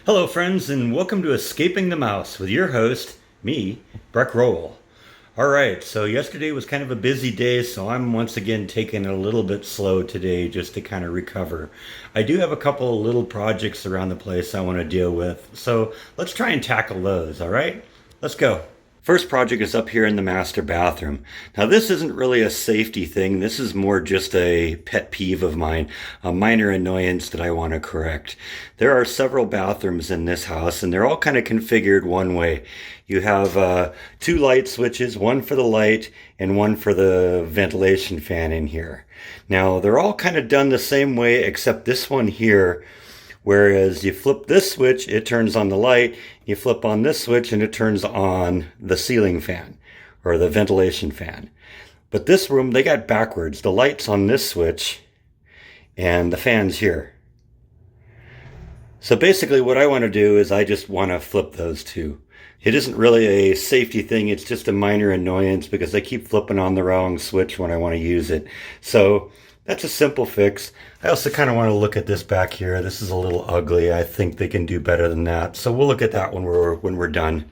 Hello, friends, and welcome to Escaping the Mouse with your host, me, Breck Rowell. All right, so yesterday was kind of a busy day, so I'm once again taking it a little bit slow today just to kind of recover. I do have a couple of little projects around the place I want to deal with, so let's try and tackle those, all right? Let's go. First project is up here in the master bathroom. Now, this isn't really a safety thing. This is more just a pet peeve of mine, a minor annoyance that I want to correct. There are several bathrooms in this house, and they're all kind of configured one way. You have two light switches, one for the light and one for the ventilation fan in here. Now, they're all kind of done the same way, except this one here. Whereas you flip this switch, it turns on the light. You flip on this switch and it turns on the ceiling fan or the ventilation fan. But this room, they got backwards. The light's on this switch and the fan's here. So basically what I want to do is I just want to flip those two. It isn't really a safety thing. It's just a minor annoyance because I keep flipping on the wrong switch when I want to use it. So that's a simple fix. I also kind of want to look at this back here. This is a little ugly. I think they can do better than that. So we'll look at that when we're done.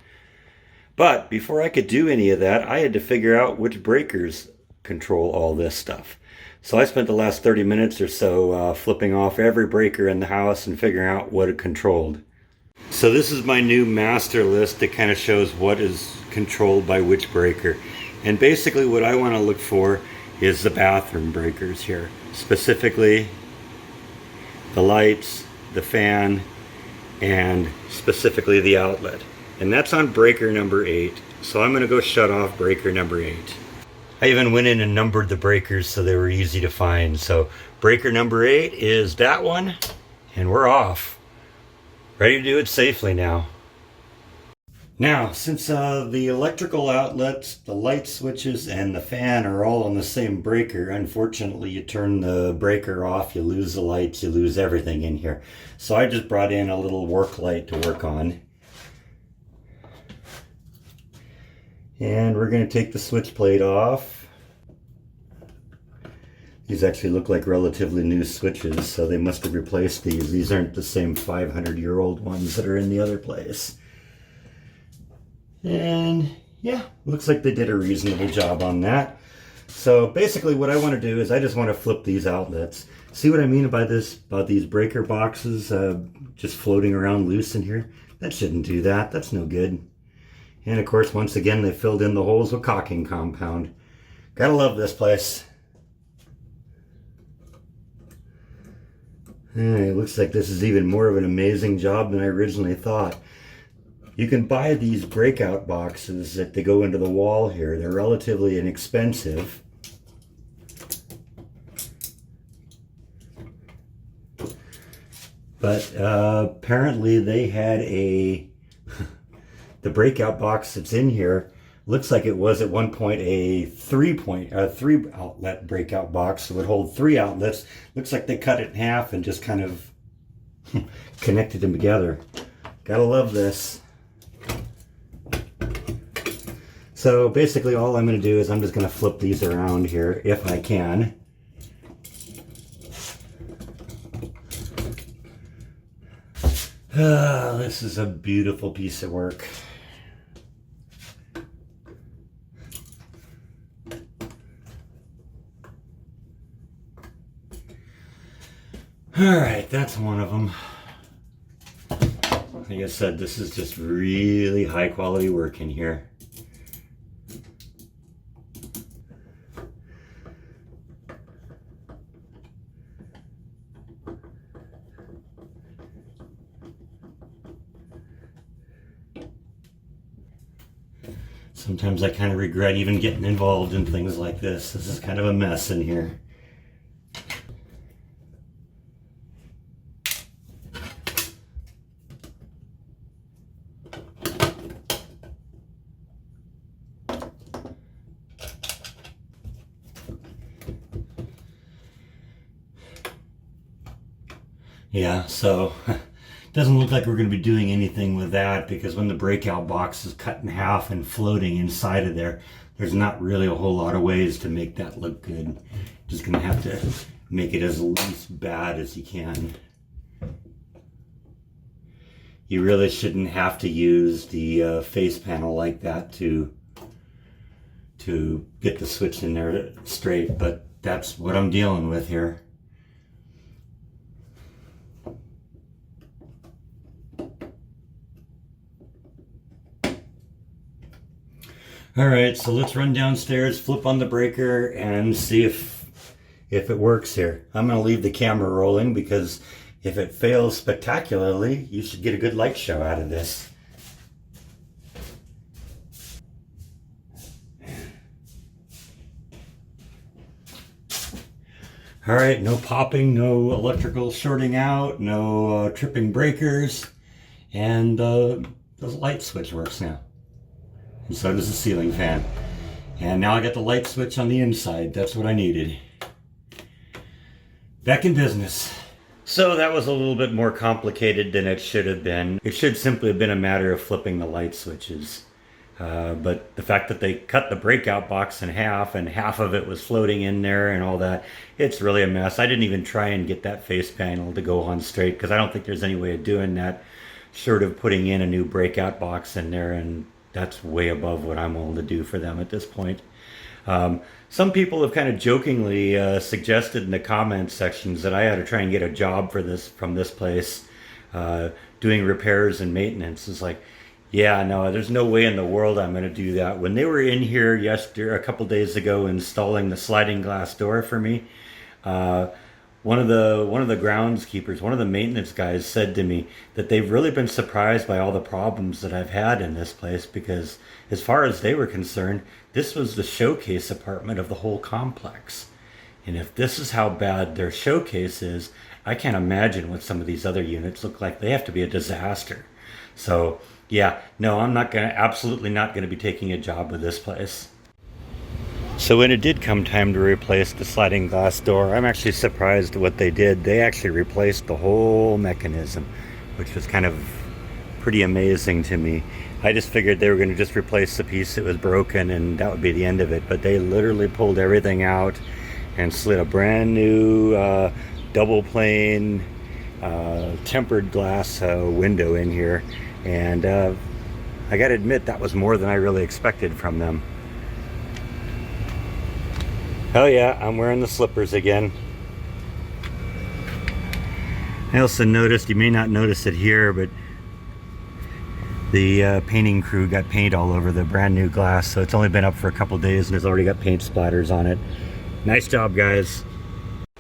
But before I could do any of that, I had to figure out which breakers control all this stuff. So I spent the last 30 minutes or so flipping off every breaker in the house and figuring out what it controlled. So this is my new master list that kind of shows what is controlled by which breaker. And basically what I want to look for is the bathroom breakers here. Specifically, the lights, the fan, and specifically the outlet. And that's on breaker number 8. So I'm going to go shut off breaker number 8. I even went in and numbered the breakers so they were easy to find. So breaker number 8 is that one, and we're off. Ready to do it safely now. Now, since the electrical outlets, the light switches, and the fan are all on the same breaker, unfortunately you turn the breaker off, you lose the lights, you lose everything in here. So I just brought in a little work light to work on. And we're going to take the switch plate off. These actually look like relatively new switches, so they must have replaced these. These aren't the same 500-year-old ones that are in the other place. And yeah, looks like they did a reasonable job on that. So basically what I want to do is I just want to flip these outlets. See what I mean by this, about these breaker boxes just floating around loose in here? That shouldn't do that. That's no good. And of course, once again, they filled in the holes with caulking compound. Gotta love this place. It looks like this is even more of an amazing job than I originally thought. You can buy these breakout boxes that they go into the wall here. They're relatively inexpensive. But apparently they had the breakout box that's in here looks like it was at one point a three outlet breakout box that would hold 3 outlets. Looks like they cut it in half and just kind of connected them together. Gotta love this. So basically all I'm going to do is I'm just going to flip these around here if I can. This is a beautiful piece of work. Alright, that's one of them. Like I said, this is just really high quality work in here. Sometimes I kind of regret even getting involved in things like this. This is kind of a mess in here. Yeah, so it doesn't look like we're going to be doing anything with that, because when the breakout box is cut in half and floating inside of there, there's not really a whole lot of ways to make that look good. Just going to have to make it as least bad as you can. you really shouldn't have to use the face panel like that to get the switch in there straight, but that's what I'm dealing with here. All right, so let's run downstairs, flip on the breaker, and see if it works here. I'm gonna leave the camera rolling because if it fails spectacularly, you should get a good light show out of this. All right, no popping, no electrical shorting out, no tripping breakers, and the light switch works now. And so does the ceiling fan. And now I got the light switch on the inside. That's what I needed. Back in business. So that was a little bit more complicated than it should have been. It should simply have been a matter of flipping the light switches. But the fact that they cut the breakout box in half and half of it was floating in there and all that, it's really a mess. I didn't even try and get that face panel to go on straight because I don't think there's any way of doing that short of putting in a new breakout box in there, and that's way above what I'm willing to do for them at this point. Some people have kind of jokingly suggested in the comment sections that I ought to try and get a job for this from this place, doing repairs and maintenance. It's like, yeah, no, there's no way in the world I'm going to do that. When they were in here a couple days ago installing the sliding glass door for me, one of the groundskeepers, one of the maintenance guys said to me that they've really been surprised by all the problems that I've had in this place because as far as they were concerned, this was the showcase apartment of the whole complex. And if this is how bad their showcase is, I can't imagine what some of these other units look like. They have to be a disaster. So yeah, no, I'm absolutely not gonna be taking a job with this place. So when it did come time to replace the sliding glass door, I'm actually surprised at what they did. They actually replaced the whole mechanism, which was kind of pretty amazing to me. I just figured they were going to just replace the piece that was broken and that would be the end of it. But they literally pulled everything out and slid a brand new double pane tempered glass window in here. And I got to admit, that was more than I really expected from them. Oh yeah, I'm wearing the slippers again. I also noticed, you may not notice it here, but the painting crew got paint all over the brand new glass, so it's only been up for a couple days and there's already got paint splatters on it. Nice job, guys.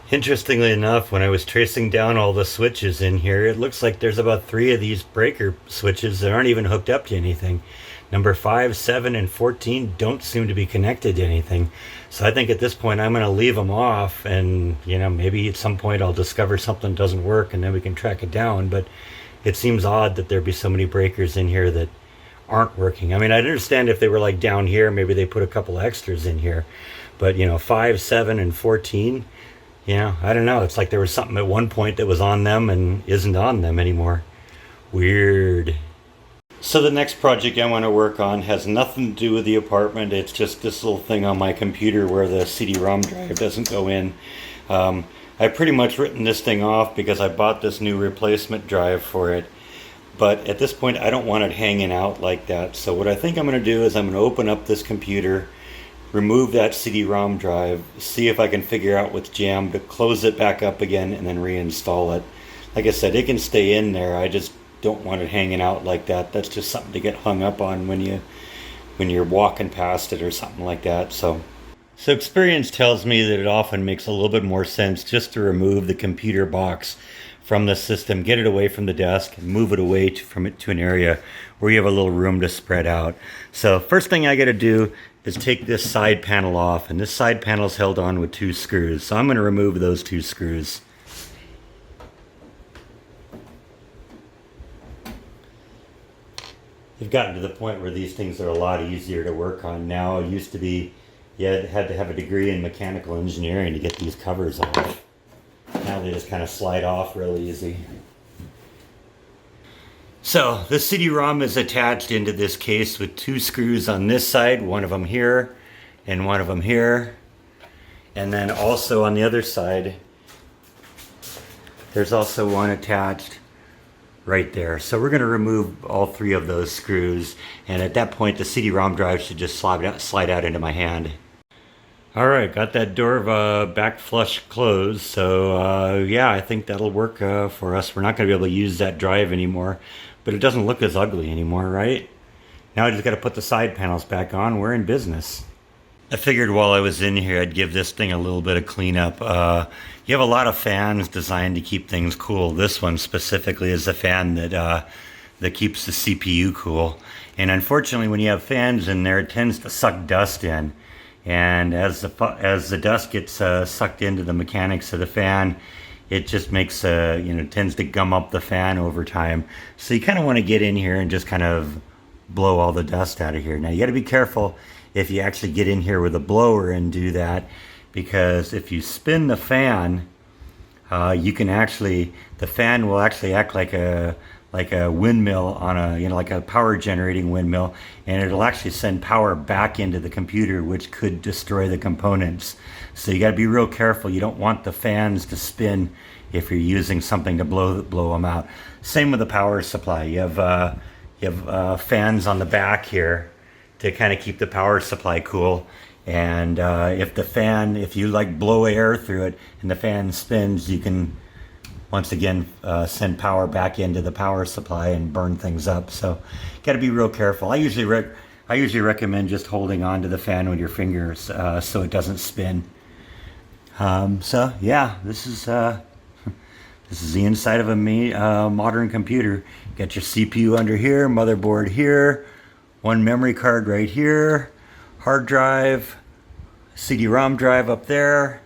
Interestingly enough, when I was tracing down all the switches in here, it looks like there's about 3 of these breaker switches that aren't even hooked up to anything. Number 5, 7, and 14 don't seem to be connected to anything. So I think at this point I'm going to leave them off, and maybe at some point I'll discover something doesn't work and then we can track it down. But it seems odd that there be so many breakers in here that aren't working. I mean, I'd understand if they were like down here, maybe they put a couple extras in here. But 5, 7, and 14, I don't know. It's like there was something at one point that was on them and isn't on them anymore. Weird. So the next project I want to work on has nothing to do with the apartment. It's just this little thing on my computer where the CD-ROM drive doesn't go in. I've pretty much written this thing off because I bought this new replacement drive for it. But at this point, I don't want it hanging out like that. So what I think I'm going to do is I'm going to open up this computer, remove that CD-ROM drive, see if I can figure out what's jammed, close it back up again, and then reinstall it. Like I said, it can stay in there. I just don't want it hanging out like that. That's just something to get hung up on when you're walking past it or something like that. So experience tells me that it often makes a little bit more sense just to remove the computer box from the system, get it away from the desk, and move it away from it to an area where you have a little room to spread out. So first thing I got to do is take this side panel off, and this side panel is held on with 2 screws. So I'm going to remove those 2 screws. They've gotten to the point where these things are a lot easier to work on now. It used to be you had to have a degree in mechanical engineering to get these covers off. Now they just kind of slide off real easy. So the CD-ROM is attached into this case with 2 screws on this side, one of them here and one of them here. And then also on the other side, there's also one attached right there. So we're going to remove all 3 of those screws, and at that point the CD-ROM drive should just slide out into my hand. All right, got that door back flush closed, so yeah, I think that'll work for us. We're not going to be able to use that drive anymore, but it doesn't look as ugly anymore, right? Now I just got to put the side panels back on. We're in business. I figured while I was in here I'd give this thing a little bit of cleanup. You have a lot of fans designed to keep things cool. This one specifically is a fan that keeps the CPU cool. And unfortunately, when you have fans in there, it tends to suck dust in. And as the dust gets sucked into the mechanics of the fan, it just makes tends to gum up the fan over time. So you kind of want to get in here and just kind of blow all the dust out of here. Now you got to be careful if you actually get in here with a blower and do that, because if you spin the fan, the fan will actually act like a windmill on like a power generating windmill, and it'll actually send power back into the computer, which could destroy the components. So you got to be real careful. You don't want the fans to spin if you're using something to blow them out. Same with the power supply. You have fans on the back here to kind of keep the power supply cool. And if you like blow air through it and the fan spins, you can once again send power back into the power supply and burn things up. So got to be real careful. I usually recommend just holding on to the fan with your fingers so it doesn't spin. So yeah, this is the inside of a modern computer. Got your CPU under here, motherboard here, one memory card right here, hard drive, CD-ROM drive up there,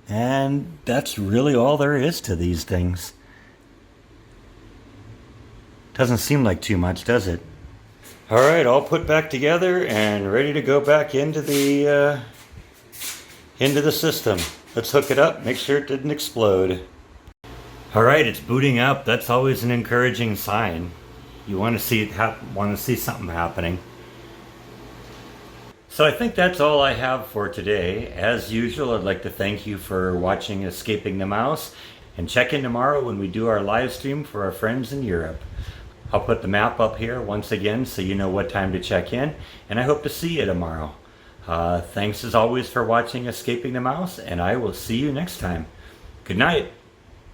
and that's really all there is to these things. Doesn't seem like too much, does it? All right, all put back together and ready to go back into the system. Let's hook it up, make sure it didn't explode. All right, it's booting up. That's always an encouraging sign. You want to see something happening. So I think that's all I have for today. As usual, I'd like to thank you for watching Escaping the Mouse, and check in tomorrow when we do our live stream for our friends in Europe. I'll put the map up here once again so you know what time to check in, and I hope to see you tomorrow. Thanks as always for watching Escaping the Mouse, and I will see you next time. Good night.